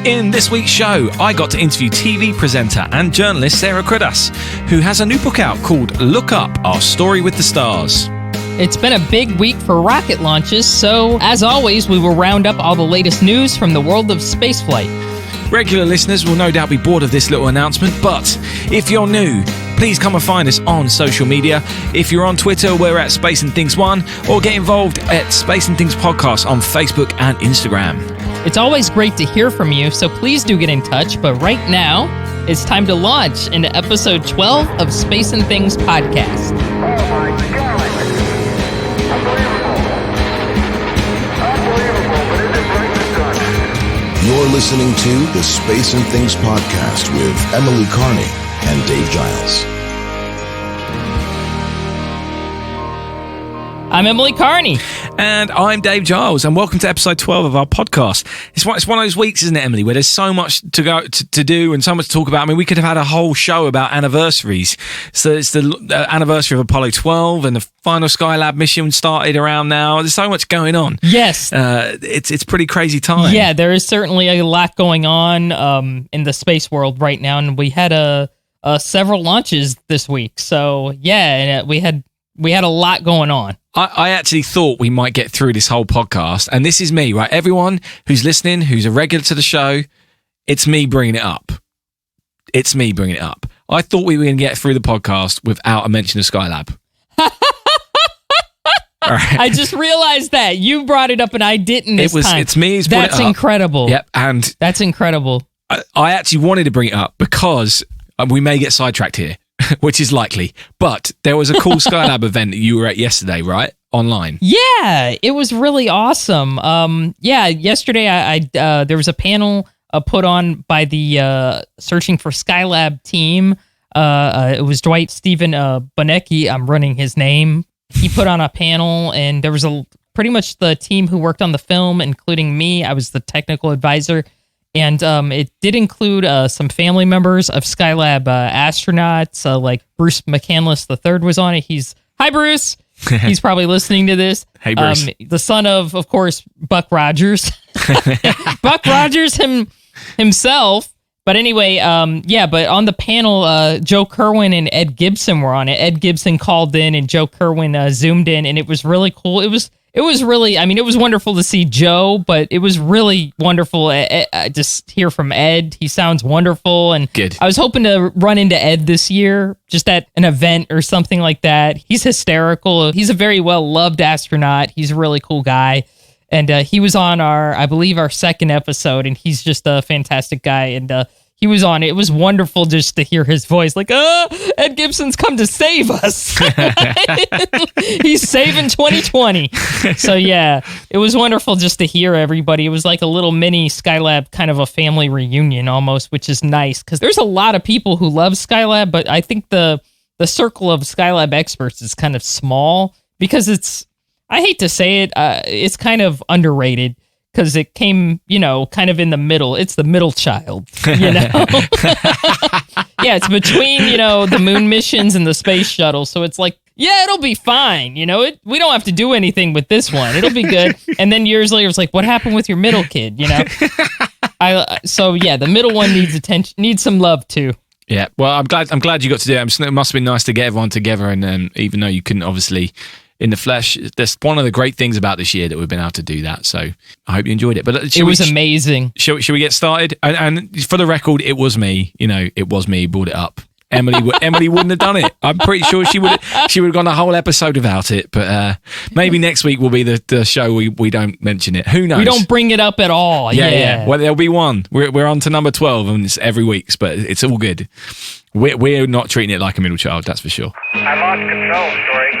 In this week's show, I got to interview TV presenter and journalist Sarah Cruddas, who has a new book out called Look Up, Our Story with the Stars. It's been a big week for rocket launches, so as always, we will round up all the latest news from the world of spaceflight. Regular listeners will no doubt be bored of this little announcement, but if you're new, please come and find us on social media. If you're on Twitter, we're at Space and Things 1, or get involved at Space and Things Podcast on Facebook and Instagram. It's always great to hear from you, so please do get in touch, but right now, it's time to launch into episode 12 of Space and Things Podcast. Oh my God! Unbelievable! Unbelievable, but isn't it great to done? You're listening to the Space and Things Podcast with Emily Carney and Dave Giles. I'm Emily Carney. And I'm Dave Giles, and welcome to episode 12 of our podcast. It's one of those weeks, isn't it, Emily, where there's so much to do and so much to talk about. I mean, we could have had a whole show about anniversaries. So it's the anniversary of Apollo 12, and the final Skylab mission started around now. There's so much going on. Yes. It's pretty crazy time. Yeah, there is certainly a lot going on in the space world right now, and we had several launches this week. So, yeah, and we had a lot going on. I actually thought we might get through this whole podcast, and this is me, right? Everyone who's listening, who's a regular to the show, it's me bringing it up. It's me bringing it up. I thought we were going to get through the podcast without a mention of Skylab. All right. I just realized that. You brought it up and I didn't this time. It's me who's brought it up. That's incredible. Yep, and that's incredible. I actually wanted to bring it up because we may get sidetracked here. Which is likely, but there was a cool Skylab event that you were at yesterday, right? Online. Yeah, it was really awesome. Yesterday I there was a panel put on by the Searching for Skylab team. It was Dwight Stephen Bonecki. I'm running his name. He put on a panel, and there was pretty much the team who worked on the film, including me. I was the technical advisor. And it did include some family members of Skylab astronauts, like Bruce McCandless III was on it. Hi, Bruce. He's probably listening to this. Hey, Bruce. The son of course, Buck Rogers. Buck Rogers himself. But anyway, but on the panel, Joe Kerwin and Ed Gibson were on it. Ed Gibson called in and Joe Kerwin zoomed in, and it was really cool. It was really, I mean, it was wonderful to see Joe, but it was really wonderful to just hear from Ed. He sounds wonderful. And good. I was hoping to run into Ed this year, just at an event or something like that. He's hysterical. He's a very well-loved astronaut. He's a really cool guy. And he was on I believe our second episode, and he's just a fantastic guy. And he was on it. It was wonderful just to hear his voice, like, Ed Gibson's come to save us. He's saving 2020. So, yeah, it was wonderful just to hear everybody. It was like a little mini Skylab, kind of a family reunion almost, which is nice, because there's a lot of people who love Skylab, but I think the circle of Skylab experts is kind of small, because I hate to say it, it's kind of underrated. Because it came, kind of in the middle. It's the middle child, Yeah, it's between, the moon missions and the space shuttle. So it's like, yeah, it'll be fine. We don't have to do anything with this one. It'll be good. And then years later, it's like, what happened with your middle kid? The middle one needs attention, needs some love too. Yeah, well, I'm glad you got to do it. It must have been nice to get everyone together, and even though you couldn't obviously in the flesh, that's one of the great things about this year that we've been able to do that. So I hope you enjoyed it. But it was amazing. Shall we get started? And for the record, it was me. It was me who brought it up. Emily wouldn't have done it. I'm pretty sure she would have gone a whole episode without it. But maybe next week will be the show we don't mention it. Who knows? We don't bring it up at all. Yeah. Well, there'll be one. We're on to number 12, and it's every week, but it's all good. We're not treating it like a middle child, that's for sure. I lost control, Story.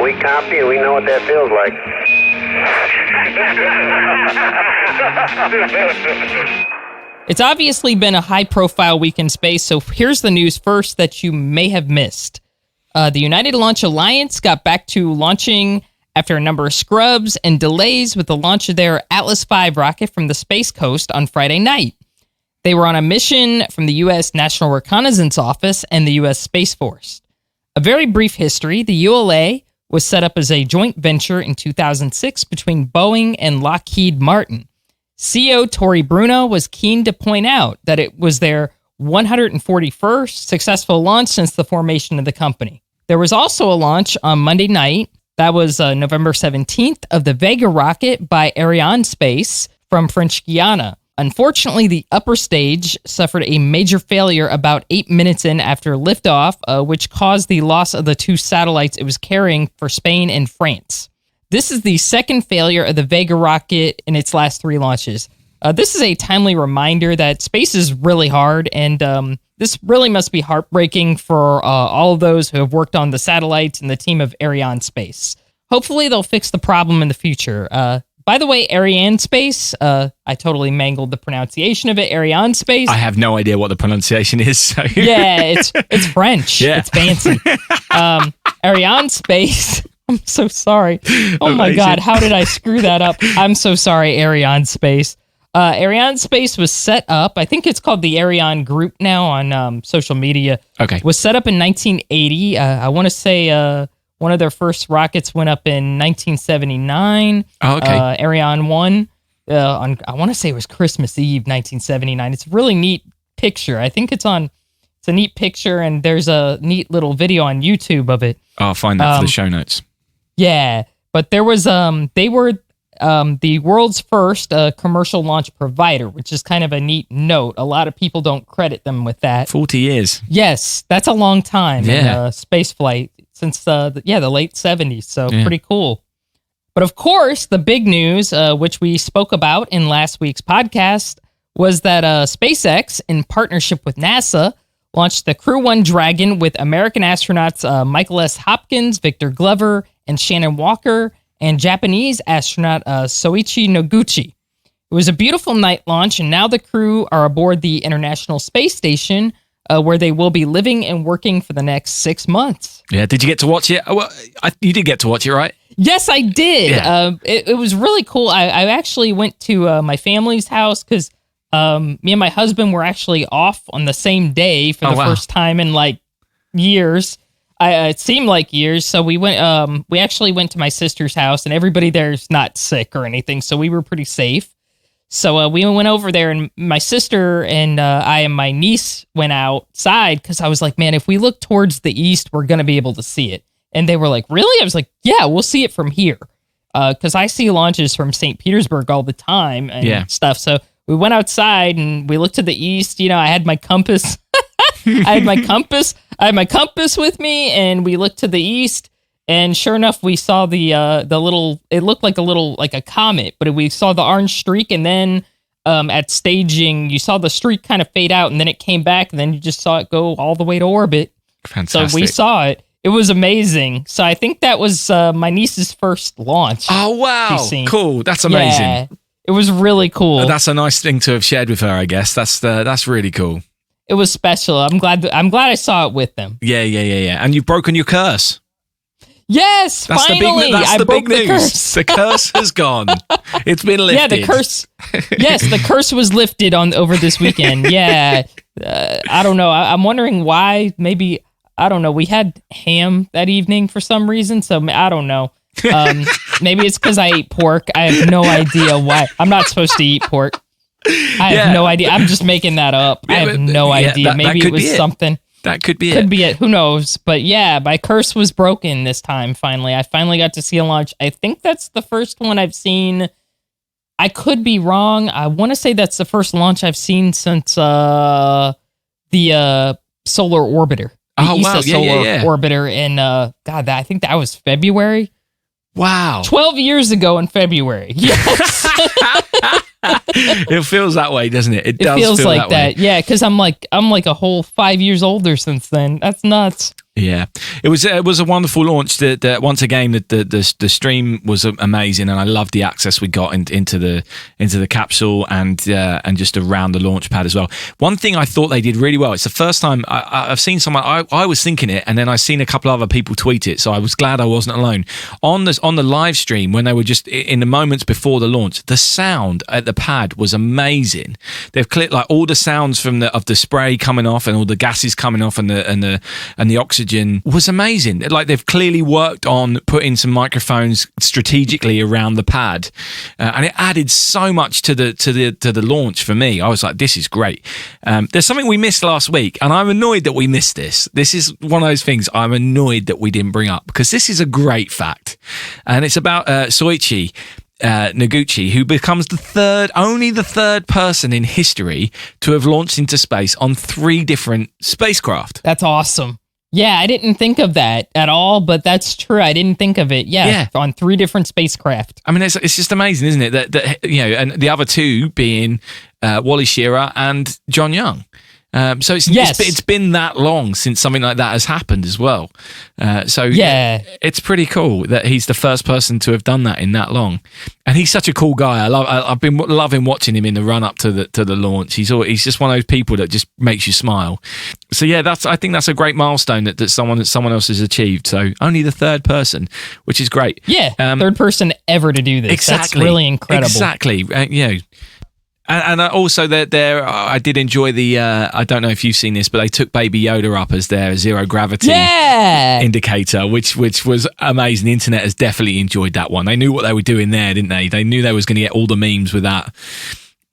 We copy and we know what that feels like. It's obviously been a high-profile week in space, so here's the news first that you may have missed. The United Launch Alliance got back to launching after a number of scrubs and delays with the launch of their Atlas V rocket from the Space Coast on Friday night. They were on a mission from the U.S. National Reconnaissance Office and the U.S. Space Force. A very brief history, the ULA was set up as a joint venture in 2006 between Boeing and Lockheed Martin. CEO Tory Bruno was keen to point out that it was their 141st successful launch since the formation of the company. There was also a launch on Monday night, that was November 17th, of the Vega rocket by Arianespace from French Guiana. Unfortunately, the upper stage suffered a major failure about 8 minutes in after liftoff, which caused the loss of the 2 satellites it was carrying for Spain and France. This is the second failure of the Vega rocket in its last 3 launches. This is a timely reminder that space is really hard, and this really must be heartbreaking for all of those who have worked on the satellites and the team of Arianespace. Hopefully, they'll fix the problem in the future. By the way, Arianespace, I totally mangled the pronunciation of it, Arianespace. I have no idea what the pronunciation is. So. Yeah, it's French. Yeah. It's fancy. Arianespace. I'm so sorry. Oh my Amazing. God, how did I screw that up? I'm so sorry, Arianespace. Arianespace was set up, I think it's called the Ariane Group now on social media. Okay. Was set up in 1980. I want to say one of their first rockets went up in 1979. Oh, okay. Ariane 1. I want to say it was Christmas Eve, 1979. It's a really neat picture. I think it's a neat picture, and there's a neat little video on YouTube of it. I'll find that for the show notes. Yeah, but there was they were the world's first commercial launch provider, which is kind of a neat note. A lot of people don't credit them with that. 40 years. Yes, that's a long time in space flight since the late 70s. So pretty cool. But of course, the big news, which we spoke about in last week's podcast, was that SpaceX, in partnership with NASA, launched the Crew 1 Dragon with American astronauts Michael S. Hopkins, Victor Glover, and Shannon Walker, and Japanese astronaut Soichi Noguchi. It was a beautiful night launch, and now the crew are aboard the International Space Station, where they will be living and working for the next 6 months. Yeah, did you get to watch it? Well, you did get to watch it, right? Yes, I did. Yeah. It was really cool. I actually went to my family's house because me and my husband were actually off on the same day for the first time in like years. It seemed like years. So we went. We actually went to my sister's house, and everybody there's not sick or anything, so we were pretty safe. So we went over there, and my sister and I and my niece went outside because I was like, man, if we look towards the east, we're gonna be able to see it. And they were like, really? I was like, yeah, we'll see it from here. Because I see launches from St. Petersburg all the time and stuff. So we went outside and we looked to the east. You know, I had my compass. I had my compass with me, and we looked to the east. And sure enough, we saw the little. It looked like a comet, but we saw the orange streak. And then at staging, you saw the streak kind of fade out, and then it came back, and then you just saw it go all the way to orbit. Fantastic. So we saw it. It was amazing. So I think that was my niece's first launch. Oh, wow. she's seen. Cool. That's amazing. Yeah, it was really cool. That's a nice thing to have shared with her, I guess. That's really cool. It was special. I'm glad I saw it with them. Yeah. And you've broken your curse. Yes, That's finally. That's I the broke big the news. curse. The curse has gone. It's been lifted. Yeah, the curse. Yes, the curse was lifted over this weekend. Yeah. I don't know. I'm wondering why. Maybe, I don't know. We had ham that evening for some reason, so I don't know. Maybe it's because I ate pork. I have no idea why. I'm not supposed to eat pork. I have no idea. I'm just making that up. I have no idea. Maybe it was something. That could be it. Could be it. Who knows? But yeah, my curse was broken this time, finally. I finally got to see a launch. I think that's the first one I've seen. I could be wrong. I want to say that's the first launch I've seen since the Solar Orbiter. Oh, wow. Solar Orbiter in, I think that was February. Wow. 12 years ago in February. Yes. It feels that way, doesn't it? It does feels feel like that. way. Yeah, because I'm like a whole 5 years older since then. That's nuts. Yeah, it was a wonderful launch. That once again, the stream was amazing, and I loved the access we got into the capsule and just around the launch pad as well. One thing I thought they did really well. It's the first time I've seen someone. I was thinking it, and then I seen a couple other people tweet it, so I was glad I wasn't alone on the live stream when they were just in the moments before the launch. The sound at the pad was amazing. They've clipped like all the sounds of the spray coming off and all the gases coming off and the oxygen oxygen was amazing. Like, they've clearly worked on putting some microphones strategically around the pad, and it added so much to the launch for me. I was like, this is great. There's something we missed last week, and I'm annoyed that we missed this. This is one of those things I'm annoyed that we didn't bring up, because this is a great fact, and it's about Soichi Noguchi, who becomes only the third person in history to have launched into space on 3 different spacecraft. That's awesome. Yeah, I didn't think of that at all, but that's true. I didn't think of it. Yeah. On 3 different spacecraft. I mean, it's just amazing, isn't it? That and the other 2 being Wally Schirra and John Young. So it's been that long since something like that has happened as well. It's pretty cool that he's the first person to have done that in that long. And he's such a cool guy. I've been loving watching him in the run up to the launch. He's just one of those people that just makes you smile. So yeah, I think that's a great milestone that someone else has achieved. So only the third person, which is great. Yeah, third person ever to do this. Exactly. That's really incredible. Exactly. And also, I did enjoy the. I don't know if you've seen this, but they took Baby Yoda up as their zero gravity indicator, which was amazing. The internet has definitely enjoyed that one. They knew what they were doing there, didn't they? They knew they was going to get all the memes with that.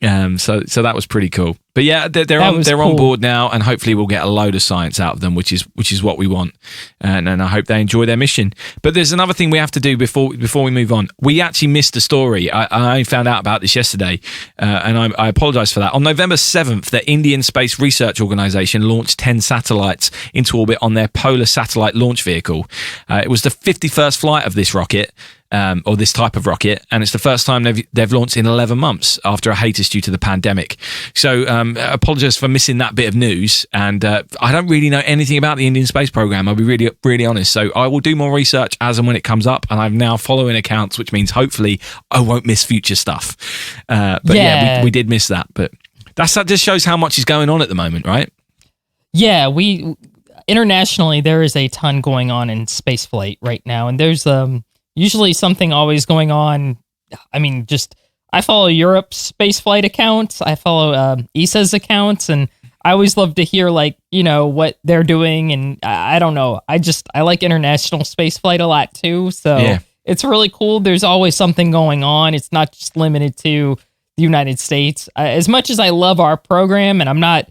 So that was pretty cool. But yeah, they're on board now, and hopefully we'll get a load of science out of them, which is what we want. And I hope they enjoy their mission. But there's another thing we have to do before we move on. We actually missed a story. I found out about this yesterday, and I apologise for that. On November 7th, the Indian Space Research Organisation launched 10 satellites into orbit on their Polar Satellite Launch Vehicle. It was the 51st flight of this rocket. Or this type of rocket, and it's the first time they've launched in 11 months after a hiatus due to the pandemic. So apologise for missing that bit of news, and I don't really know anything about the Indian space program. I'll be really, really honest. So I will do more research as and when it comes up, and I'm now following accounts, which means hopefully I won't miss future stuff. But we did miss that, but that just shows how much is going on at the moment, right? Yeah, internationally there is a ton going on in spaceflight right now, and there's usually something always going on. I mean, I follow Europe's spaceflight accounts. I follow ESA's accounts, and I always love to hear what they're doing. And I don't know. I like international spaceflight a lot too. So It's really cool. There's always something going on. It's not just limited to the United States. As much as I love our program, and I'm not,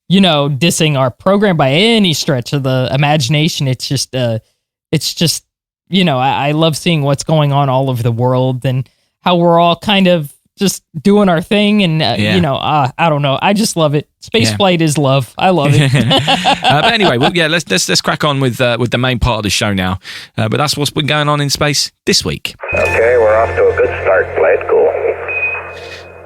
dissing our program by any stretch of the imagination. It's just I love seeing what's going on all over the world and how we're all kind of just doing our thing. And, I don't know. I just love it. Spaceflight is love. I love it. But anyway, let's crack on with the main part of the show now. But that's what's been going on in space this week. Okay, we're off to a good start. Play it cool.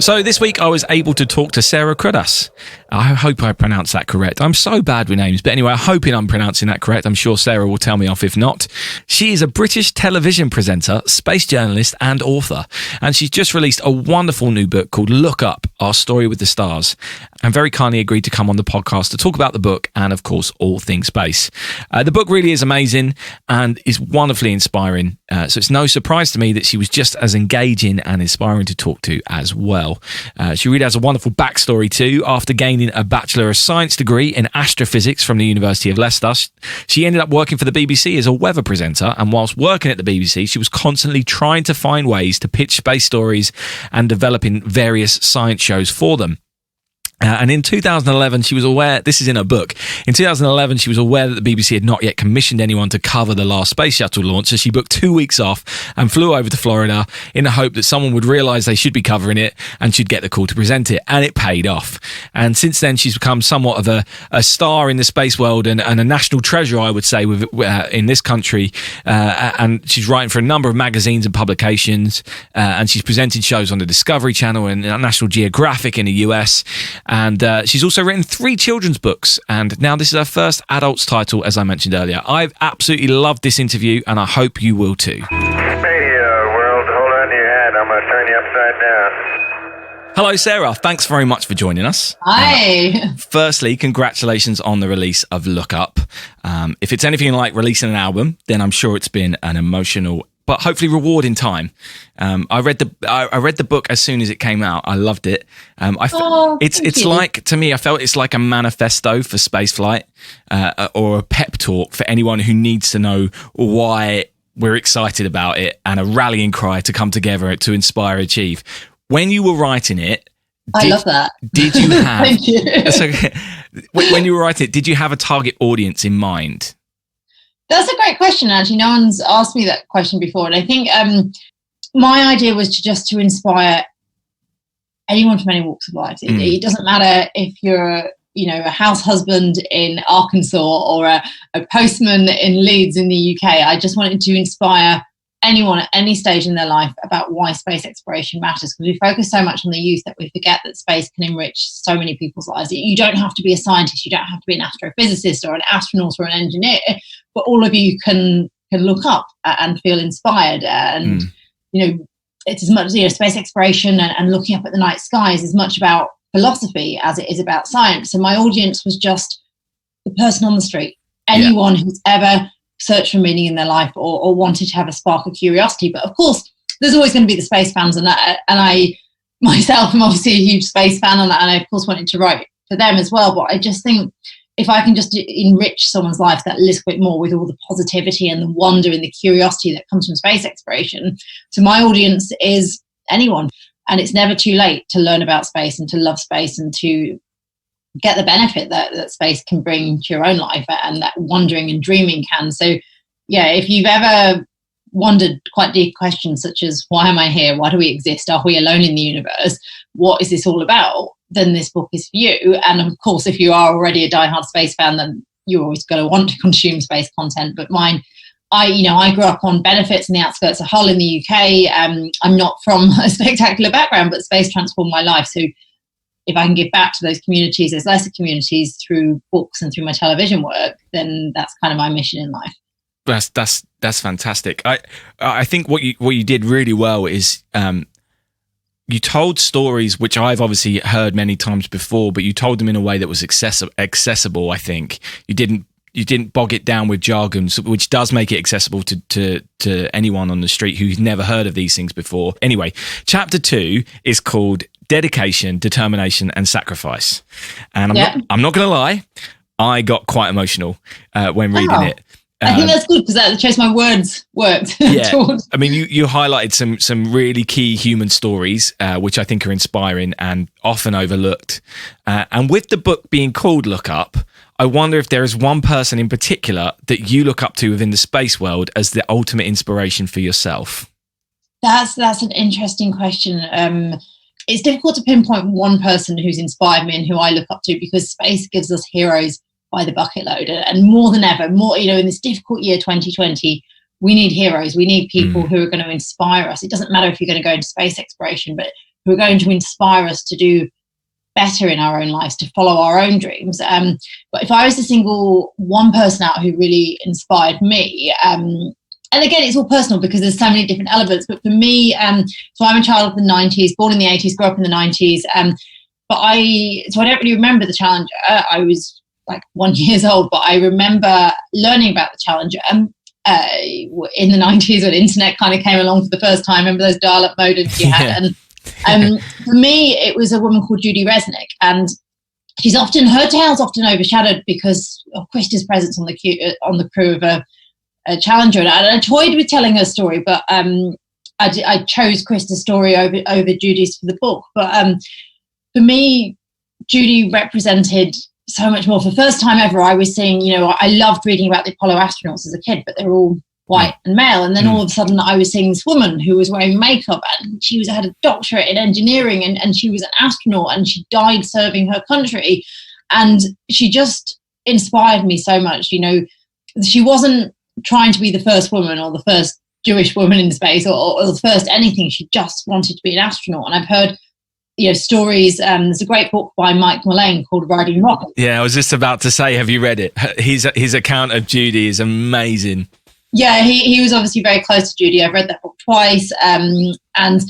So this week I was able to talk to Sarah Cruddas. I hope I pronounced that correct. I'm so bad with names, but anyway, I'm hoping I'm pronouncing that correct. I'm sure Sarah will tell me off if not. She is a British television presenter, space journalist and author, and she's just released a wonderful new book called Look Up, Our Story with the Stars, and very kindly agreed to come on the podcast to talk about the book and, of course, all things space. The book really is amazing and is wonderfully inspiring, so it's no surprise to me that she was just as engaging and inspiring to talk to as well. She really has a wonderful backstory too. After gaining a Bachelor of Science degree in astrophysics from the University of Leicester, she ended up working for the BBC as a weather presenter, and whilst working at the BBC, she was constantly trying to find ways to pitch space stories and developing various science shows for them. And in 2011, she was aware, this is in her book, in 2011, she was aware that the BBC had not yet commissioned anyone to cover the last space shuttle launch, so she booked 2 weeks off and flew over to Florida in the hope that someone would realise they should be covering it and she'd get the call to present it, and it paid off. And since then, she's become somewhat of a star in the space world and a national treasure, I would say, in this country, and she's writing for a number of magazines and publications, and she's presented shows on the Discovery Channel and National Geographic in the US. And she's also written 3 children's books, and now this is her first adult's title, as I mentioned earlier. I've absolutely loved this interview, and I hope you will too. Hey, world, hold on to your hat. I'm going to turn you upside down. Hello, Sarah. Thanks very much for joining us. Hi. Firstly, congratulations on the release of Look Up. If it's anything like releasing an album, then I'm sure it's been an emotional but hopefully reward in time. I read the book as soon as it came out. I loved it. It's like, to me, I felt it's like a manifesto for spaceflight, or a pep talk for anyone who needs to know why we're excited about it, and a rallying cry to come together to inspire, achieve. When you were writing it, I love that. Did you have? Thank you. Okay. When you were writing it, did you have a target audience in mind? That's a great question, actually. No one's asked me that question before. And I think my idea was to inspire anyone from any walks of life. It doesn't matter if you're, a house husband in Arkansas or a postman in Leeds in the UK. I just wanted to inspire anyone at any stage in their life about why space exploration matters, because we focus so much on the youth that we forget that space can enrich so many people's lives. You don't have to be a scientist, you don't have to be an astrophysicist or an astronaut or an engineer, but all of you can look up and feel inspired. And it's as much, space exploration and looking up at the night sky is as much about philosophy as it is about science. So my audience was just the person on the street, anyone who's ever search for meaning in their life or wanted to have a spark of curiosity. But of course, there's always going to be the space fans, and I myself am obviously a huge space fan, and I of course wanted to write for them as well. But I just think if I can just enrich someone's life that little bit more with all the positivity and the wonder and the curiosity that comes from space exploration, so my audience is anyone, and it's never too late to learn about space and to love space and to get the benefit that space can bring to your own life, and that wondering and dreaming can. So if you've ever wondered quite deep questions such as, why am I here? Why do we exist? Are we alone in the universe? What is this all about? Then this book is for you. And of course, if you are already a diehard space fan, then you're always going to want to consume space content. But mine, I grew up on benefits in the outskirts of Hull in the UK. I'm not from a spectacular background, but space transformed my life. So if I can give back to those communities, those lesser communities, through books and through my television work, then that's kind of my mission in life. That's fantastic. I think what you did really well is you told stories which I've obviously heard many times before, but you told them in a way that was accessible. I think you didn't bog it down with jargon, which does make it accessible to anyone on the street who's never heard of these things before. Anyway, chapter 2 is called Dedication, Determination, and Sacrifice. And I'm not going to lie, I got quite emotional when reading it. I think that's good, because that shows my words worked. Yeah, I mean, you highlighted some really key human stories, which I think are inspiring and often overlooked. And with the book being called Look Up, I wonder if there is one person in particular that you look up to within the space world as the ultimate inspiration for yourself. That's an interesting question. It's difficult to pinpoint one person who's inspired me and who I look up to, because space gives us heroes by the bucket load, and more than ever, in this difficult year 2020, we need heroes. We need people who are going to inspire us. It doesn't matter if you're going to go into space exploration, but who are going to inspire us to do better in our own lives, to follow our own dreams. But if I was to single one person out who really inspired me, and again, it's all personal because there's so many different elements, but for me, so I'm a child of the 90s, born in the 80s, grew up in the 90s, but I don't really remember the Challenger. I was like 1 year old, but I remember learning about the Challenger in the 90s when the internet kind of came along for the first time. Remember those dial-up modems you had? And for me, it was a woman called Judy Resnick, and her tale's often overshadowed because of Krista's presence on the crew of a Challenger. And I toyed with telling her story, but I chose Krista's story over Judy's for the book. But for me, Judy represented so much more. For the first time ever, I was seeing, I loved reading about the Apollo astronauts as a kid, but they were all white and male. And then all of a sudden I was seeing this woman who was wearing makeup, and she had a doctorate in engineering, and she was an astronaut, and she died serving her country. And she just inspired me so much. She wasn't trying to be the first woman or the first Jewish woman in space or the first anything. She just wanted to be an astronaut. And I've heard stories. There's a great book by Mike Mullane called Riding Rockets. Yeah, I was just about to say, have you read it? His account of Judy is amazing. Yeah, he was obviously very close to Judy. I've read that book twice, and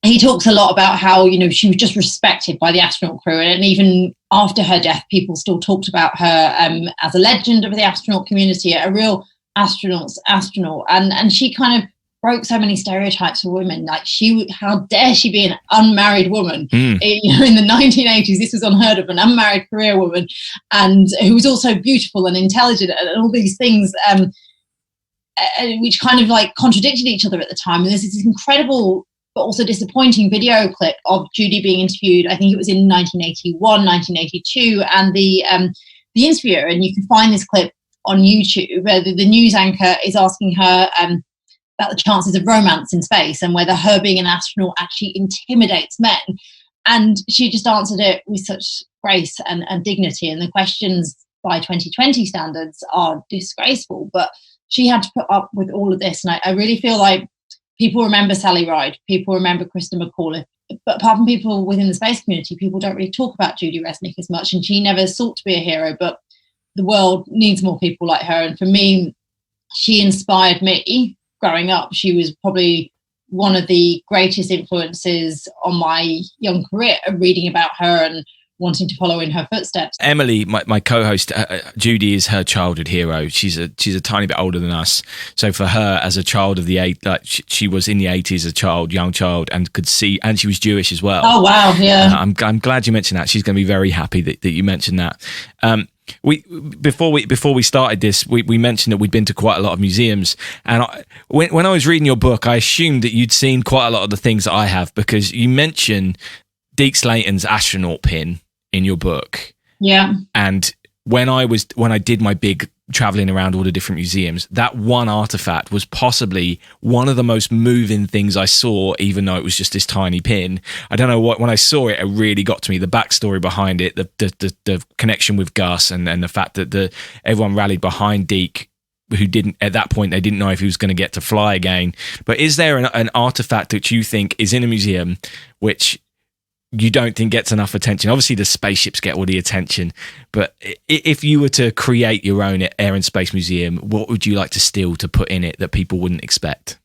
he talks a lot about how she was just respected by the astronaut crew, and even after her death, people still talked about her as a legend of the astronaut community, a real astronaut, and she kind of broke so many stereotypes for women. Like, how dare she be an unmarried woman? In the 1980s, this was unheard of, an unmarried career woman, and who was also beautiful and intelligent and all these things, which kind of like contradicted each other at the time. And there's this incredible but also disappointing video clip of Judy being interviewed. I think it was in 1981, 1982, and the interviewer, and you can find this clip on YouTube. The news anchor is asking her about the chances of romance in space and whether her being an astronaut actually intimidates men. And she just answered it with such grace and dignity. And the questions by 2020 standards are disgraceful, but she had to put up with all of this. And I really feel like people remember Sally Ride, people remember Krista McCauliffe, but apart from people within the space community, people don't really talk about Judy Resnick as much. And she never sought to be a hero, but the world needs more people like her. And for me, she inspired me growing up. She was probably one of the greatest influences on my young career, reading about her and wanting to follow in her footsteps. Emily, my co-host, Judy is her childhood hero. She's a tiny bit older than us. So for her, as a child of the she was in the 80s, young child, and could see, and she was Jewish as well. Oh wow, yeah. I'm glad you mentioned that. She's going to be very happy that you mentioned that. Before we started this, we mentioned that we'd been to quite a lot of museums, and when I was reading your book, I assumed that you'd seen quite a lot of the things that I have, because you mentioned Deke Slayton's astronaut pin in your book. Yeah. And when I did my big traveling around all the different museums, that one artifact was possibly one of the most moving things I saw, even though it was just this tiny pin. I don't know what, when I saw it, it really got to me. The backstory behind it, the connection with Gus, and the fact that everyone rallied behind Deke, who didn't, at that point, they didn't know if he was going to get to fly again. But is there an artifact that you think is in a museum which you don't think gets enough attention? Obviously the spaceships get all the attention, but if you were to create your own air and space museum, what would you like to steal to put in it that people wouldn't expect?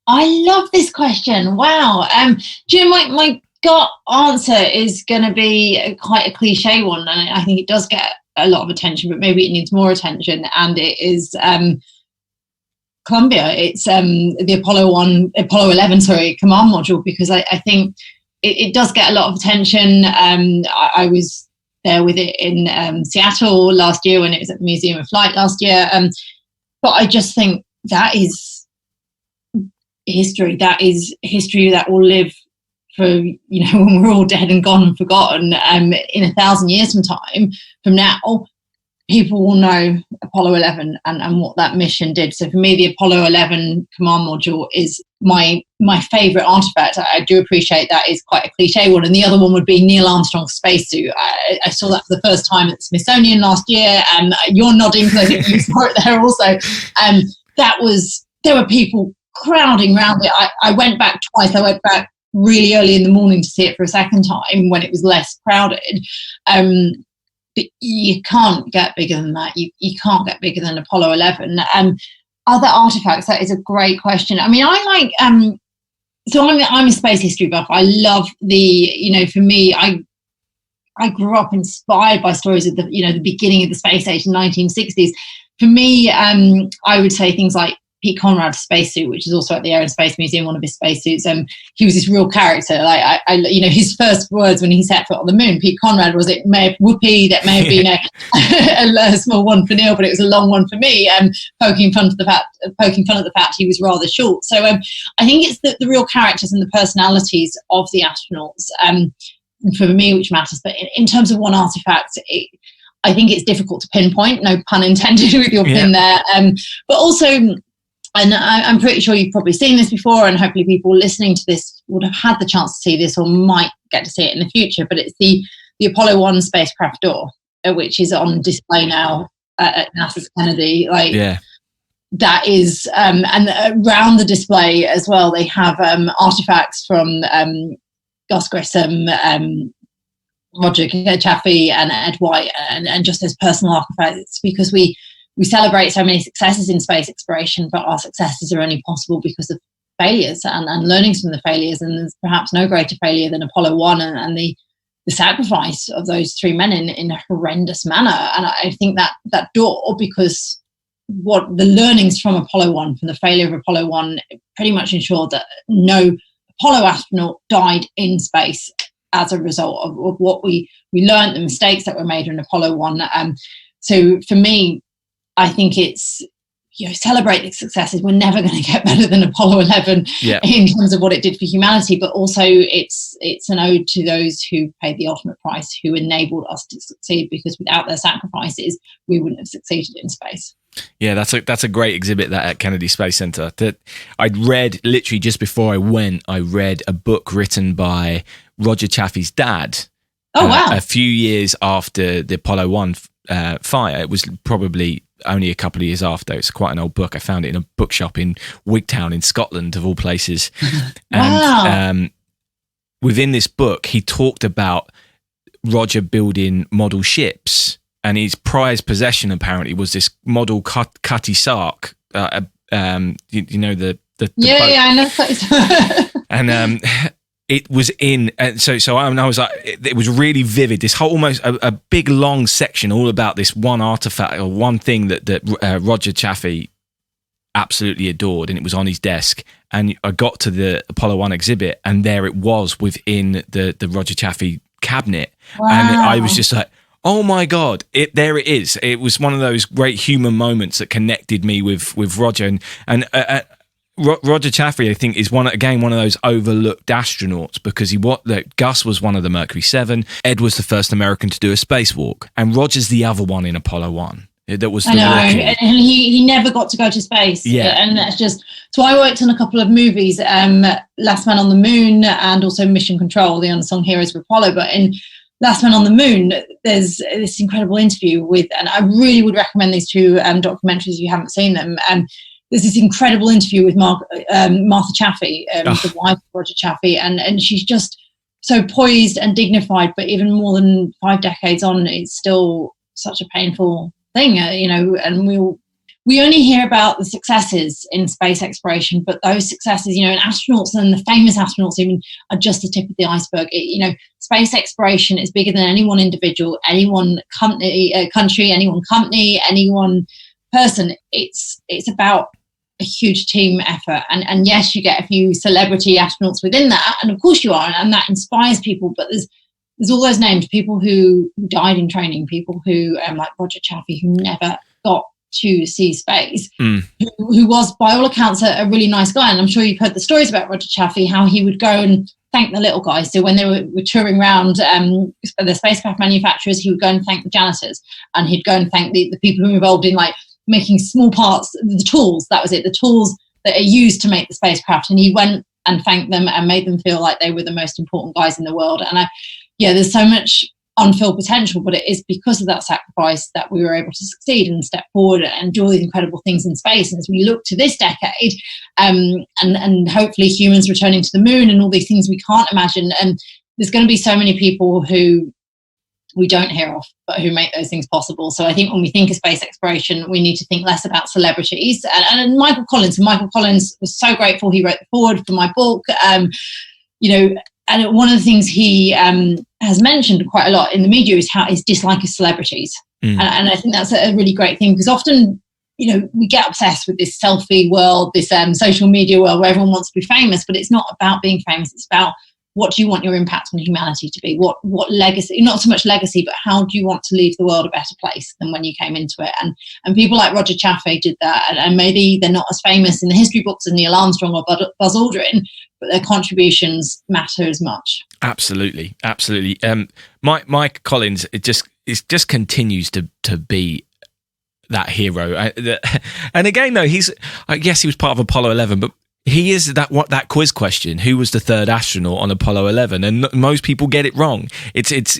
I love this question. Wow. Jim, my gut answer is going to be quite a cliche one, and I think it does get a lot of attention, but maybe it needs more attention, and it is Columbia. It's the Apollo 11 command module, because I think it does get a lot of attention. I was there with it in Seattle last year when it was at the Museum of Flight last year. But I just think that is history. That is history that will live for, when we're all dead and gone and forgotten. In 1,000 years from now, people will know Apollo 11 and what that mission did. So for me, the Apollo 11 command module is my favourite artifact. I do appreciate that is quite a cliche one. And the other one would be Neil Armstrong's spacesuit. I saw that for the first time at the Smithsonian last year, and you're nodding because I think you saw it there also. There were people crowding around it. I went back twice. I went back really early in the morning to see it for a second time when it was less crowded. But you can't get bigger than that. You can't get bigger than Apollo 11. Other artifacts, that is a great question. I mean, I like, so I'm a space history buff. I love for me, I grew up inspired by stories of the beginning of the space age in the 1960s. For me, I would say things like Pete Conrad's spacesuit, which is also at the Air and Space Museum, one of his spacesuits. He was this real character. Like his first words when he set foot on the moon, Pete Conrad, was it may have whoopee, that may have been a small one for Neil, but it was a long one for me. Poking fun at the fact he was rather short. So I think it's the real characters and the personalities of the astronauts for me which matters. But in terms of one artifact, I think it's difficult to pinpoint. No pun intended with your pin there. But also, and I'm pretty sure you've probably seen this before, and hopefully people listening to this would have had the chance to see this or might get to see it in the future, but it's the Apollo 1 spacecraft door, which is on display now at NASA's Kennedy. That is, and around the display as well, they have artifacts from Gus Grissom, Roger Chaffee and Ed White, and just as personal artifacts, because we celebrate so many successes in space exploration, but our successes are only possible because of failures and learnings from the failures. And there's perhaps no greater failure than Apollo 1 and the sacrifice of those three men in a horrendous manner. And I think that door, because what the learnings from Apollo 1, from the failure of Apollo 1, pretty much ensured that no Apollo astronaut died in space as a result of what we learned, the mistakes that were made in Apollo 1. So for me, I think it's, celebrate the successes. We're never going to get better than Apollo 11 in terms of what it did for humanity, but also it's an ode to those who paid the ultimate price, who enabled us to succeed, because without their sacrifices, we wouldn't have succeeded in space. Yeah, that's a great exhibit, that at Kennedy Space Center. That I'd read literally just before I went. I read a book written by Roger Chaffee's dad. Oh wow! A few years after the Apollo 1 fire, it was probably only a couple of years after. It's quite an old book. I found it in a bookshop in Wigtown in Scotland, of all places. And within this book, he talked about Roger building model ships. And his prized possession apparently was this model Cutty Sark. The boat. I know Cutty Sark. And it was in. So I was like, it was really vivid. This whole almost a big long section all about this one artifact or one thing that Roger Chaffee absolutely adored, and it was on his desk. And I got to the Apollo 1 exhibit, and there it was within the Roger Chaffee cabinet, and I was just like, oh my God, there it is. It was one of those great human moments that connected me with Roger. And Roger Chaffee, I think, is one of those overlooked astronauts, because Gus was one of the Mercury 7. Ed was the first American to do a spacewalk. And Roger's the other one in Apollo 1. That was the rookie. And he never got to go to space. Yeah. And that's just, so I worked on a couple of movies, Last Man on the Moon and also Mission Control, the unsung heroes of Apollo. But in Last Man on the Moon, there's this incredible interview with, and I really would recommend these two documentaries if you haven't seen them. There's this incredible interview with Martha Chaffee, the wife of Roger Chaffee, and she's just so poised and dignified, but even more than 5 decades on, it's still such a painful thing, and we only hear about the successes in space exploration, but those successes, and astronauts and the famous astronauts even are just the tip of the iceberg. Space exploration is bigger than any one individual, any one country, any one company, any one person. It's about a huge team effort, and yes, you get a few celebrity astronauts within that, and of course you are, and that inspires people. But there's all those names, people who died in training, people who like Roger Chaffee, who never got to see space, who was by all accounts a really nice guy. And I'm sure you've heard the stories about Roger Chaffee, how he would go and thank the little guys. So when they were touring around the spacecraft manufacturers, he would go and thank the janitors, and he'd go and thank the people who were involved in like making small parts, the tools, that was it, the tools that are used to make the spacecraft. And he went and thanked them and made them feel like they were the most important guys in the world. And there's so much unfilled potential, but it is because of that sacrifice that we were able to succeed and step forward and do all these incredible things in space. And as we look to this decade, and hopefully humans returning to the moon and all these things we can't imagine, and there's going to be so many people who we don't hear of, but who make those things possible. So I think when we think of space exploration, we need to think less about celebrities. And Michael Collins was so grateful. He wrote the foreword for my book, and one of the things he has mentioned quite a lot in the media is his dislike of celebrities. And I think that's a really great thing, because often, we get obsessed with this selfie world, this social media world where everyone wants to be famous, but it's not about being famous. It's about, what do you want your impact on humanity to be? What legacy, not so much legacy, but how do you want to leave the world a better place than when you came into it? And people like Roger Chaffee did that. And maybe they're not as famous in the history books as Neil Armstrong or Buzz Aldrin, but their contributions matter as much. Absolutely. Mike Collins, it just continues to be that hero. And again, though, I guess he was part of Apollo 11, but he is that quiz question, who was the third astronaut on Apollo 11, and most people get it wrong. It's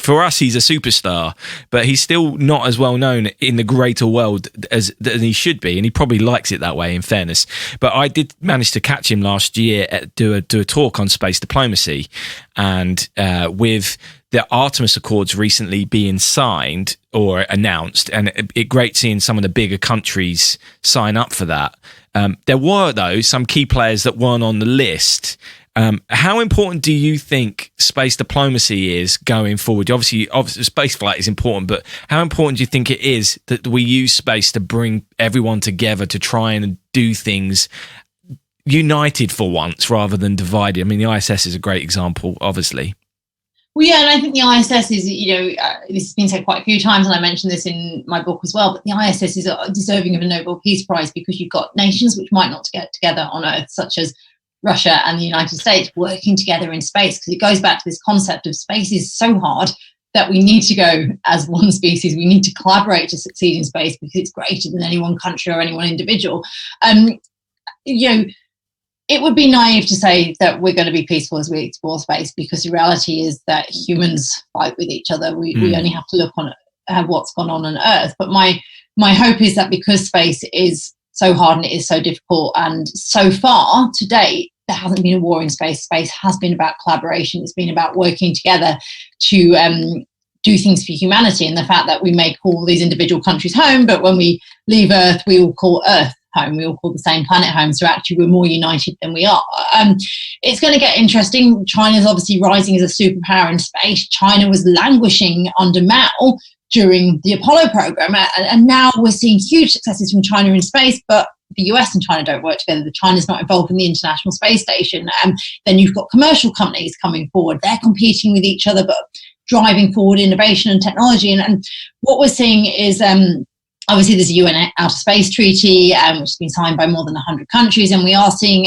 for us, he's a superstar, but he's still not as well known in the greater world as he should be, and he probably likes it that way, in fairness. But I did manage to catch him last year do a talk on space diplomacy, and with the Artemis Accords recently being signed or announced, and it's great seeing some of the bigger countries sign up for that. There were, though, some key players that weren't on the list, How important do you think space diplomacy is going forward? Obviously, space flight is important, but how important do you think it is that we use space to bring everyone together to try and do things united for once rather than divided? I mean, the ISS is a great example, obviously. Well, yeah, and I think the ISS is, this has been said quite a few times, and I mentioned this in my book as well, but the ISS is deserving of a Nobel Peace Prize because you've got nations which might not get together on Earth, such as Russia and the United States, working together in space, because it goes back to this concept of space is so hard that we need to go as one species. We need to collaborate to succeed in space because it's greater than any one country or any one individual. It would be naive to say that we're going to be peaceful as we explore space, because the reality is that humans fight with each other. We only have to look at what's gone on Earth. But my hope is that because space is so hard and it is so difficult, and so far to date, there hasn't been a war in space. Space has been about collaboration. It's been about working together to do things for humanity. And the fact that we may call these individual countries home, but when we leave Earth, we all call Earth home. We all call the same planet home. So actually we're more united than we are. It's going to get interesting. China's obviously rising as a superpower in space. China was languishing under Mao during the Apollo program. And now we're seeing huge successes from China in space, but the US and China don't work together. China's not involved in the International Space Station. Then you've got commercial companies coming forward. They're competing with each other, but driving forward innovation and technology. And what we're seeing is obviously there's a UN Outer Space Treaty, which has been signed by more than 100 countries. And we are seeing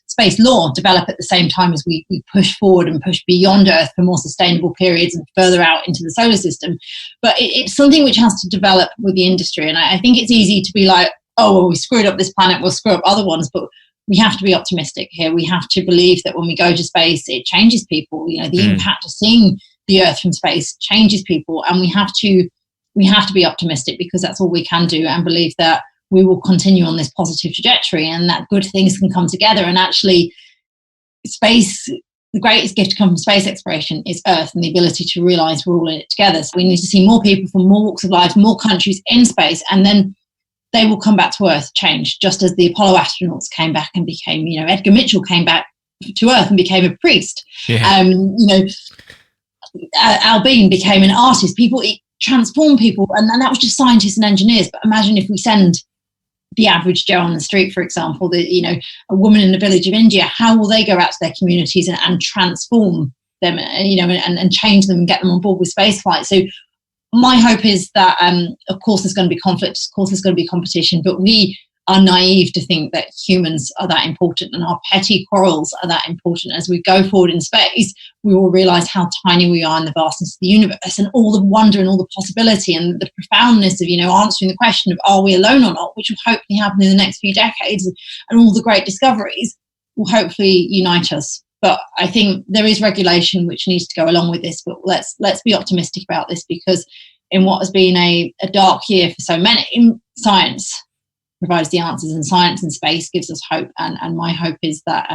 space law develop at the same time as we push forward and push beyond Earth for more sustainable periods and further out into the solar system. But it's something which has to develop with the industry. And I think it's easy to be like, oh, well, we screwed up this planet, we'll screw up other ones. But we have to be optimistic here. We have to believe that when we go to space, it changes people. The impact of seeing the Earth from space changes people. And we have to be optimistic, because that's all we can do, and believe that we will continue on this positive trajectory and that good things can come together. And actually, space, the greatest gift to come from space exploration is Earth and the ability to realise we're all in it together. So we need to see more people from more walks of life, more countries in space, and then they will come back to Earth changed, just as the Apollo astronauts came back and became, Edgar Mitchell came back to Earth and became a priest. Yeah. Al Bean became an artist. People transform people, and that was just scientists and engineers. But imagine if we send the average Joe on the street, for example, a woman in the village of India, how will they go out to their communities and transform them, and change them and get them on board with spaceflight? So my hope is that, of course, there's going to be conflict, of course, there's going to be competition, but we are naive to think that humans are that important and our petty quarrels are that important. As we go forward in space, we will realise how tiny we are in the vastness of the universe, and all the wonder and all the possibility and the profoundness of, answering the question of are we alone or not, which will hopefully happen in the next few decades, and all the great discoveries will hopefully unite us. But I think there is regulation which needs to go along with this. But let's be optimistic about this, because in what has been a dark year for so many, science provides the answers, and science and space gives us hope. And my hope is that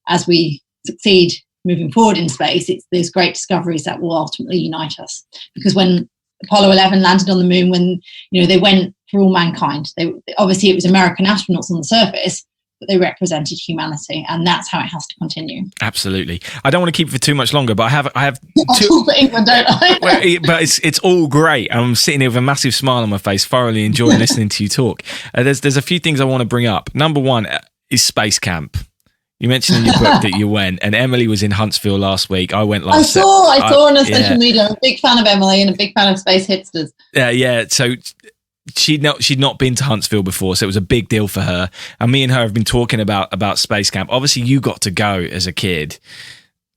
as we succeed moving forward in space, it's those great discoveries that will ultimately unite us. Because when Apollo 11 landed on the moon, when they went for all mankind, obviously it was American astronauts on the surface, but they represented humanity, and that's how it has to continue. Absolutely. I don't want to keep it for too much longer, but I have two. Talk for England, don't I? But it's all great. I'm sitting here with a massive smile on my face, thoroughly enjoying listening to you talk. There's a few things I want to bring up. Number one is Space Camp. You mentioned in your book that you went, and Emily was in Huntsville last week. I went last. I saw on social media. I'm a big fan of Emily and a big fan of Space Hipsters. Yeah. So she'd not been to Huntsville before, so it was a big deal for her. And me and her have been talking about Space Camp. Obviously, you got to go as a kid.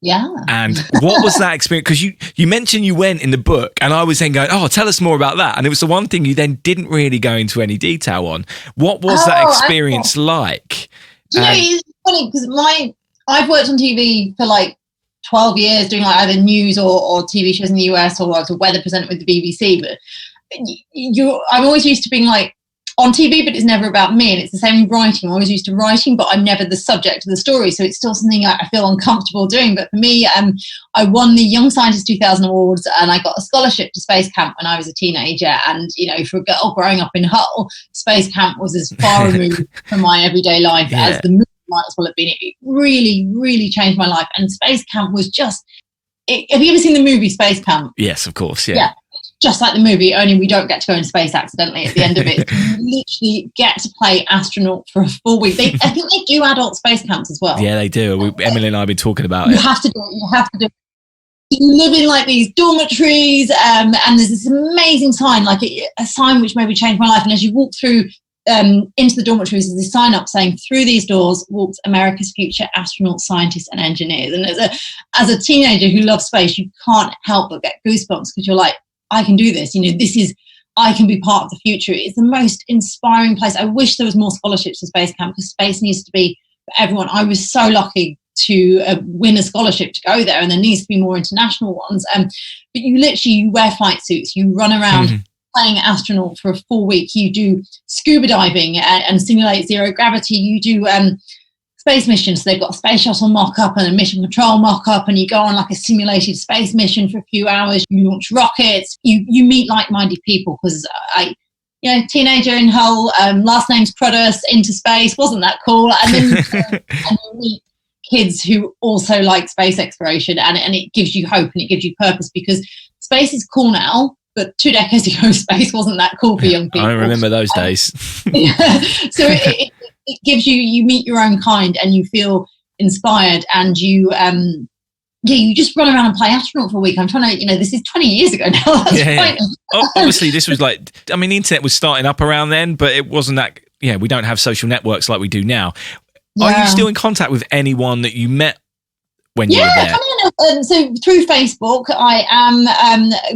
Yeah. And what was that experience? Because you mentioned you went in the book, and I was then going, oh, tell us more about that. And it was the one thing you then didn't really go into any detail on. What was that experience like? It's funny because I've worked on TV for like 12 years doing like either news or TV shows in the US, or I was a weather presenter with the BBC. But I'm always used to being like on TV, but it's never about me. And it's the same with writing. I'm always used to writing, but I'm never the subject of the story. So it's still something I feel uncomfortable doing. But for me, I won the Young Scientist 2000 Awards, and I got a scholarship to Space Camp when I was a teenager. And, for a girl growing up in Hull, Space Camp was as far removed from my everyday life as the moon might as well have been. It really, really changed my life. And Space Camp was just, have you ever seen the movie Space Camp? Yes, of course. Yeah. Just like the movie, only we don't get to go into space accidentally at the end of it. You literally get to play astronaut for a full week. I think they do adult space camps as well. Yeah, they do. Emily and I have been talking about it. You have to do it. You have to do it. You live in like these dormitories, and there's this amazing sign, like a sign which maybe changed my life. And as you walk through into the dormitories, there's a sign up saying, "Through these doors walks America's future astronauts, scientists, and engineers." And as a teenager who loves space, you can't help but get goosebumps because you're like, I can do this. I can be part of the future. It's the most inspiring place. I wish there was more scholarships to Space Camp because space needs to be for everyone. I was so lucky to win a scholarship to go there, and there needs to be more international ones. But you wear flight suits, you run around playing astronaut for a full week. You do scuba diving and simulate zero gravity. You do space missions. So they've got a space shuttle mock-up and a mission control mock-up, and you go on like a simulated space mission for a few hours. You launch rockets. You meet like-minded people because teenager in Hull, last name's Cruddas, into space, wasn't that cool? And then and you meet kids who also like space exploration, and it gives you hope and it gives you purpose because space is cool now, but 2 decades ago space wasn't that cool for young people. I remember those days. So it gives you meet your own kind and you feel inspired, and you just run around and play astronaut for a week. I'm trying to, this is 20 years ago now. Obviously this was the internet was starting up around then, but it wasn't that, we don't have social networks like we do now. Yeah. Are you still in contact with anyone that you met when you were there? So through Facebook, I am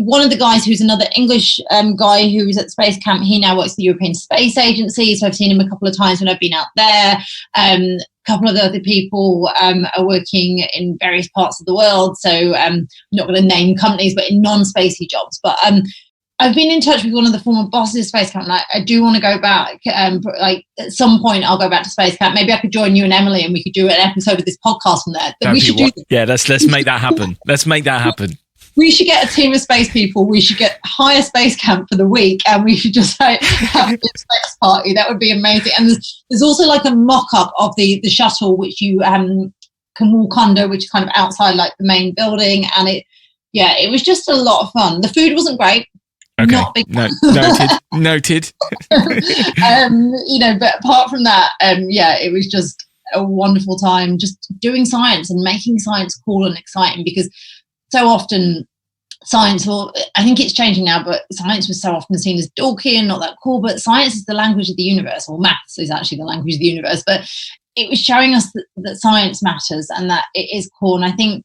one of the guys who's another English guy who was at Space Camp. He now works at the European Space Agency, so I've seen him a couple of times when I've been out there. A couple of the other people are working in various parts of the world, so I'm not going to name companies, but in non-spacey jobs. But I've been in touch with one of the former bosses of Space Camp, and I do want to go back. At some point, I'll go back to Space Camp. Maybe I could join you and Emily, and we could do an episode of this podcast from there. We should do. Yeah, let's make that happen. Let's make that happen. We should get a team of space people. We should hire Space Camp for the week, and we should just have a big space party. That would be amazing. And there's also like a mock-up of the shuttle, which you can walk under, which is kind of outside like the main building. And it was just a lot of fun. The food wasn't great. Okay. Noted. But apart from that, it was just a wonderful time just doing science and making science cool and exciting, because so often science, I think it's changing now, but science was so often seen as dorky and not that cool. But science is the language of the universe, or maths is actually the language of the universe. But it was showing us that science matters and that it is cool. And I think,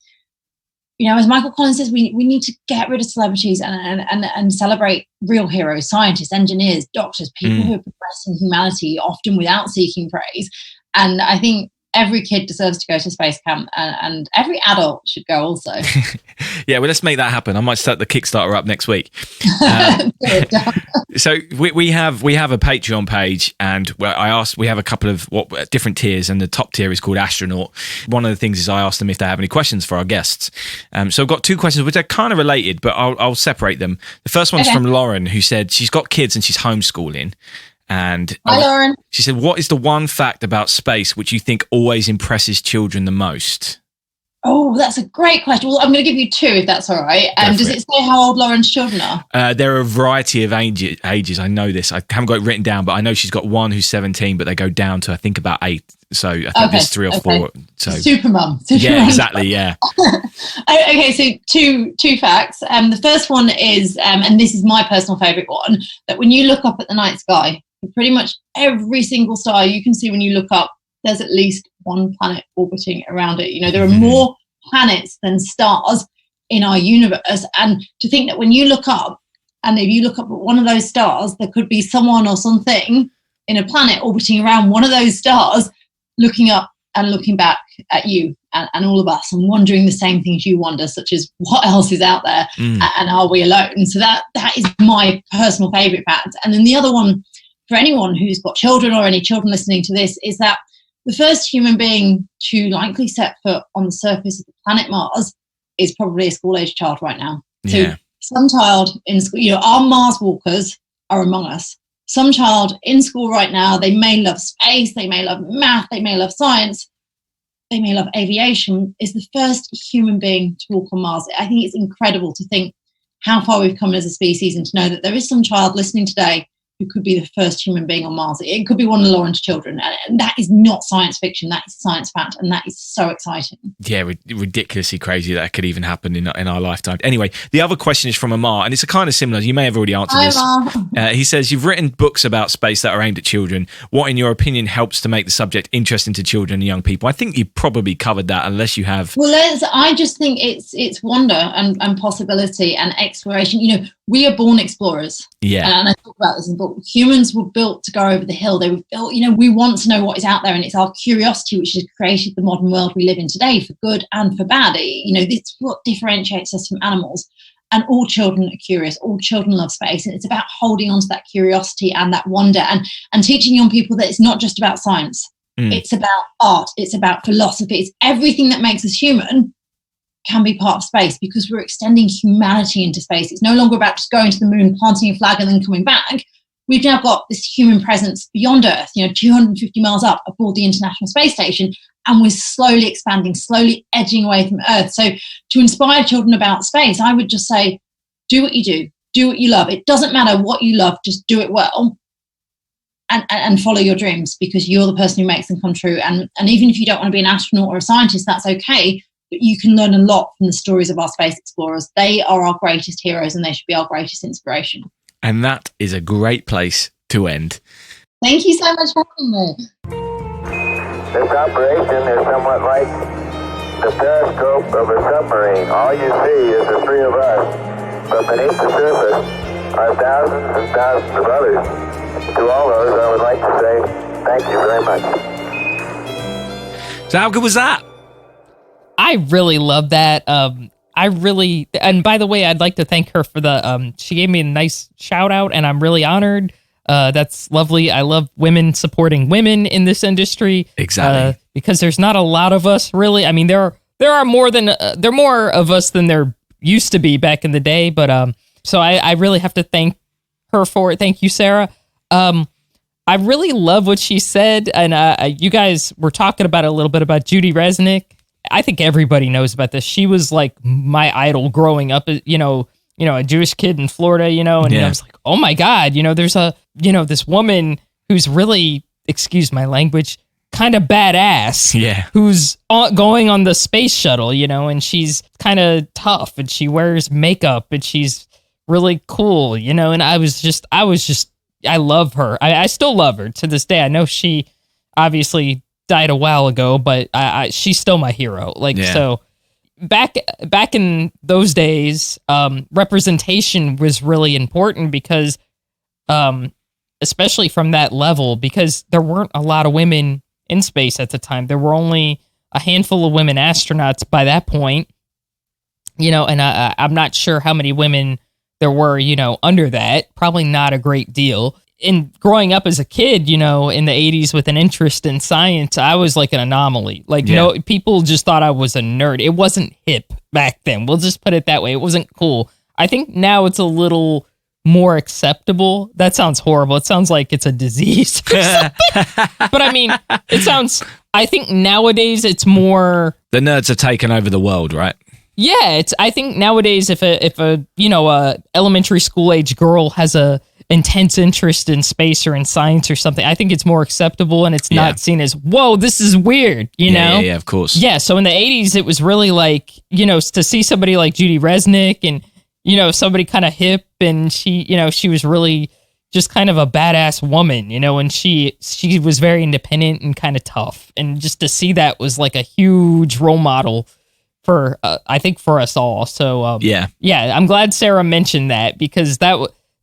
as Michael Collins says, we need to get rid of celebrities and celebrate real heroes, scientists, engineers, doctors, people who are progressing humanity, often without seeking praise. And I think every kid deserves to go to Space Camp, and every adult should go also. Yeah, well, let's make that happen. I might start the Kickstarter up next week. So we have a Patreon page, and we have a couple of different tiers, and the top tier is called Astronaut. One of the things is I asked them if they have any questions for our guests. So I've got two questions which are kind of related, but I'll separate them. The first one's from Lauren, who said she's got kids and she's homeschooling. And hi, Lauren. She said, what is the one fact about space which you think always impresses children the most? Oh, that's a great question. Well, I'm going to give you two, if that's all right. Does it say how old Lauren's children are? There are a variety of ages. I know this. I haven't got it written down, but I know she's got one who's 17, but they go down to, I think, about 8. So I think there's 3 or 4. So Super mum. Yeah, exactly, yeah. Okay, so two facts. The first one is, and this is my personal favourite one, that when you look up at the night sky, pretty much every single star you can see when you look up, there's at least one planet orbiting around it. There are more planets than stars in our universe. And to think that when you look up, and if you look up at one of those stars, there could be someone or something in a planet orbiting around one of those stars, looking up and looking back at you and all of us, and wondering the same things you wonder, such as what else is out there, and are we alone? So that is my personal favourite fact. And then the other one, for anyone who's got children or any children listening to this, is that the first human being to likely set foot on the surface of the planet Mars is probably a school-age child right now. Yeah. So some child in school, our Mars walkers are among us. some child in school right now, they may love space, they may love math, they may love science, they may love aviation, is the first human being to walk on Mars. I think it's incredible to think how far we've come as a species, and to know that there is some child listening today who could be the first human being on Mars. It could be one of Lauren's children. And that is not science fiction. That is science fact. And that is so exciting. Yeah, ridiculously crazy that could even happen in our lifetime. Anyway, the other question is from Amar, and it's a kind of similar. You may have already answered this. He says, you've written books about space that are aimed at children. What, in your opinion, helps to make the subject interesting to children and young people? I think you probably covered that, unless you have. Well, I just think it's wonder and possibility and exploration. You know, we are born explorers. Yeah. And I talk about this in the book. Humans were built to go over the hill. They were built, you know, we want to know what is out there, and it's our curiosity which has created the modern world we live in today, for good and for bad. You know, it's what differentiates us from animals. And all children are curious. All children love space. And it's about holding on to that curiosity and that wonder, and teaching young people that it's not just about science. It's about art. It's about philosophy. It's everything that makes us human can be part of space, because we're extending humanity into space. It's no longer about just going to the moon, planting a flag and then coming back. We've now got this human presence beyond Earth, you know, 250 miles up aboard the International Space Station, and we're slowly expanding, slowly edging away from Earth. So to inspire children about space, I would just say, do what you do what you love. It doesn't matter what you love, just do it well, and follow your dreams, because you're the person who makes them come true. And even if you don't want to be an astronaut or a scientist, that's okay. But you can learn a lot from the stories of our space explorers. They are our greatest heroes, and they should be our greatest inspiration. And that is a great place to end. Thank you so much for having me. This operation is somewhat like the periscope of a submarine. All you see is the three of us, but beneath the surface are thousands and thousands of others. To all those, I would like to say thank you very much. So how good was that? I really love that. And by the way, I'd like to thank her for the, she gave me a nice shout out, and I'm really honored. That's lovely. I love women supporting women in this industry. Exactly. Because there's not a lot of us, really. I mean, there are more of us than there used to be back in the day. But so I really have to thank her for it. Thank you, Sarah. I really love what she said, and you guys were talking about a little bit about Judy Resnick. I think everybody knows about this. She was like my idol growing up, you know, a Jewish kid in Florida, and I was like, oh my God, there's this woman who's really, excuse my language, kind of badass. Yeah. Who's going on the space shuttle, and she's kind of tough, and she wears makeup, and she's really cool, and I love her. I still love her to this day. I know she obviously died a while ago, but she's still my hero. So back in those days, representation was really important, because especially from that level, because there weren't a lot of women in space at the time. There were only a handful of women astronauts by that point, and I'm not sure how many women there were, under that. Probably not a great deal. In growing up as a kid, in the 80s with an interest in science, I was like an anomaly. People just thought I was a nerd. It wasn't hip back then. We'll just put it that way. It wasn't cool. I think now it's a little more acceptable. That sounds horrible. It sounds like it's a disease or something. But I mean, I think nowadays it's more... The nerds are taking over the world, right? Yeah, I think nowadays if a elementary school age girl has a intense interest in space or in science or something, I think it's more acceptable, and it's not seen as, whoa, this is weird, know? Yeah, of course. Yeah, so in the 80s, it was really like, to see somebody like Judy Resnick and, somebody kind of hip, and she was really just kind of a badass woman, and she was very independent and kind of tough. And just to see that was like a huge role model for, I think, for us all. So, yeah, I'm glad Sarah mentioned that, because that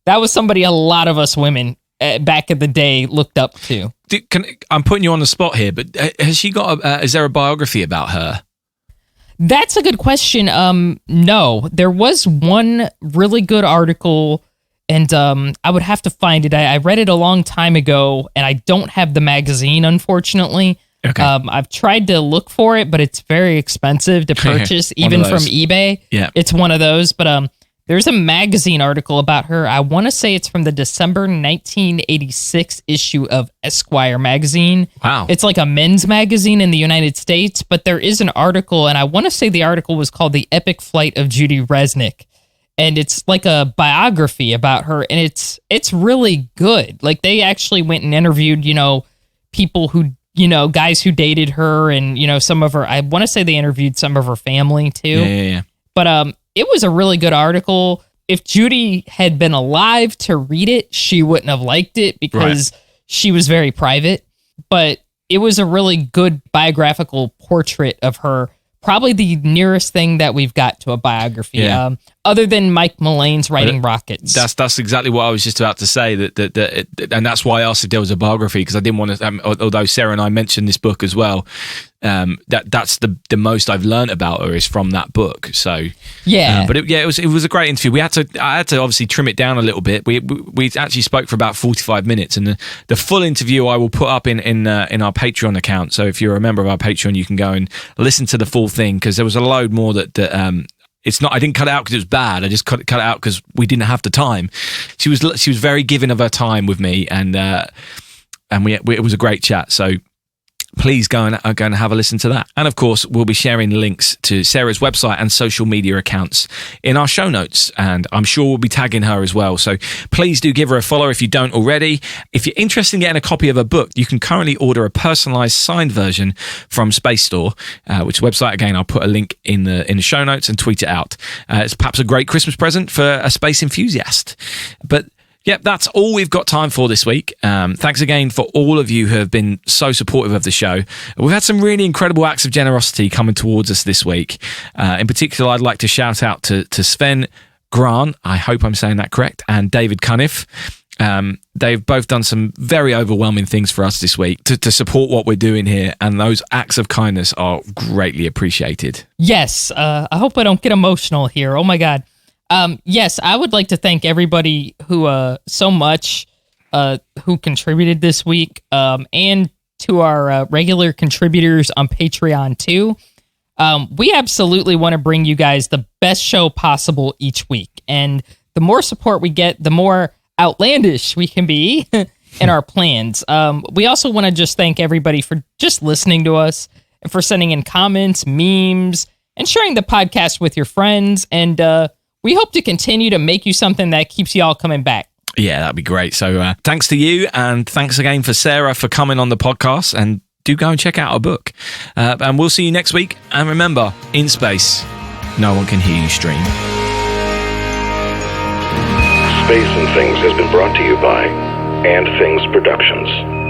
was somebody a lot of us women back in the day looked up to. I'm putting you on the spot here, but has she got is there a biography about her? That's a good question. No, there was one really good article, and I would have to find it. I read it a long time ago, and I don't have the magazine, unfortunately. Okay. I've tried to look for it, but it's very expensive to purchase, even from eBay. Yeah. It's one of those, but There's a magazine article about her. I want to say it's from the December 1986 issue of Esquire magazine. Wow. It's like a men's magazine in the United States, but there is an article, and I want to say the article was called The Epic Flight of Judy Resnick. And it's like a biography about her, and it's really good. Like, they actually went and interviewed, people who, guys who dated her, and, some of her, I want to say they interviewed some of her family too. Yeah. But it was a really good article. If Judy had been alive to read it, she wouldn't have liked it because she was very private. But it was a really good biographical portrait of her. Probably the nearest thing that we've got to a biography, other than Mike Mullane's Writing Rockets. That's exactly what I was just about to say. And that's why I asked if there was a biography, because I didn't want to. Although Sarah and I mentioned this book as well, that's the most I've learned about her is from that book. So but it was a great interview. I had to obviously trim it down a little bit. We actually spoke for about 45 minutes, and the full interview I will put up in our Patreon account. So if you're a member of our Patreon, you can go and listen to the full thing, because there was a load more that it's not. I didn't cut it out because it was bad. I just cut it out because we didn't have the time. She was very giving of her time with me, and it was a great chat. So please go and have a listen to that. And of course, we'll be sharing links to Sarah's website and social media accounts in our show notes. And I'm sure we'll be tagging her as well. So please do give her a follow if you don't already. If you're interested in getting a copy of her book, you can currently order a personalized signed version from Space Store, which website, again, I'll put a link in the show notes and tweet it out. It's perhaps a great Christmas present for a space enthusiast. But yep, that's all we've got time for this week. Thanks again for all of you who have been so supportive of the show. We've had some really incredible acts of generosity coming towards us this week. In particular, I'd like to shout out to Sven Grant, I hope I'm saying that correct, and David Cunniff. They've both done some very overwhelming things for us this week to support what we're doing here, and those acts of kindness are greatly appreciated. Yes, I hope I don't get emotional here. Oh my God. Yes, I would like to thank everybody who so much who contributed this week, and to our regular contributors on Patreon too. We absolutely want to bring you guys the best show possible each week, and the more support we get, the more outlandish we can be in our plans. We also want to just thank everybody for just listening to us and for sending in comments, memes, and sharing the podcast with your friends, and we hope to continue to make you something that keeps you all coming back. Yeah, that'd be great. So thanks to you, and thanks again for Sarah for coming on the podcast, and do go and check out our book. And we'll see you next week. And remember, in space, no one can hear you stream. Space and Things has been brought to you by And Things Productions.